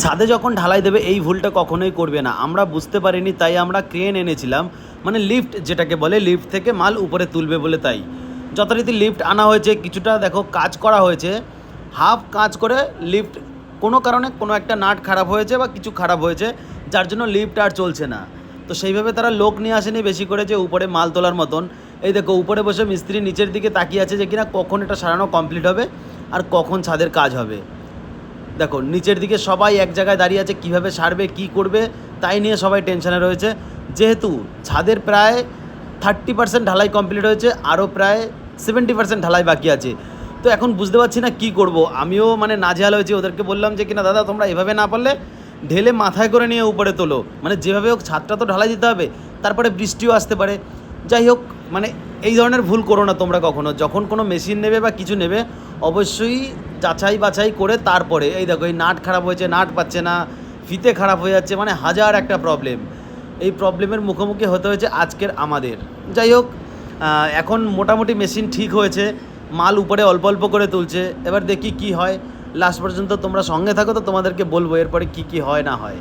ছাদে যখন ঢালাই দেবে এই ভুলটা কখনোই করবে না। আমরা বুঝতে পারিনি তাই আমরা ক্রেন এনেছিলাম, মানে লিফট যেটাকে বলে, লিফট থেকে মাল উপরে তুলবে বলে। তাই যথারীতি লিফট আনা হয়েছে, কিছুটা দেখো কাজ করা হয়েছে, হাফ কাজ করে লিফট কোনো কারণে কোনো একটা নাট খারাপ হয়েছে বা কিছু খারাপ হয়েছে, যার জন্য লিফট আর চলছে না। তো সেইভাবে তারা লোক নিয়ে আসেনি বেশি করে যে উপরে মাল তোলার মতন। এই দেখো উপরে বসে মিস্ত্রি নিচের দিকে তাকিয়ে আছে যে কিনা কখন এটা সারানো কমপ্লিট হবে আর কখন ছাদের কাজ হবে। দেখো নিচের দিকে সবাই এক জায়গায় দাঁড়িয়ে আছে, কীভাবে সারবে কী করবে তাই নিয়ে সবাই টেনশানে রয়েছে। যেহেতু ছাদের প্রায় 30% ঢালাই কমপ্লিট হয়েছে, আরও প্রায় 70% ঢালাই বাকি আছে। তো এখন বুঝতে পারছি না কী করব। আমিও মানে নাজেহাল হয়েছি। ওদেরকে বললাম যে কিনা দাদা তোমরা এভাবে না পারলে ঢেলে মাথায় করে নিয়ে উপরে তোলো, মানে যেভাবে হোক ছাদটা তো ঢালাই দিতে হবে, তারপরে বৃষ্টিও আসতে পারে। যাই হোক, মানে এই ধরনের ভুল করো না তোমরা কখনো। যখন কোনো মেশিন নেবে বা কিছু নেবে অবশ্যই যাচাই বাছাই করে তারপরে। এই দেখো এই নাট খারাপ হয়েছে, নাট পাচ্ছে না, ফিতে খারাপ হয়ে যাচ্ছে, মানে হাজার একটা প্রবলেম। এই প্রবলেমের মুখোমুখি হতে হয়েছে আজকের আমাদের। যাই হোক, এখন মোটামুটি মেশিন ঠিক হয়েছে, মাল উপরে অল্প অল্প করে তুলছে। এবার দেখি কি হয়, লাস্ট পর্যন্ত তোমরা সঙ্গে থাকো তো তোমাদেরকে বলবো এরপরে কি হয় না হয়।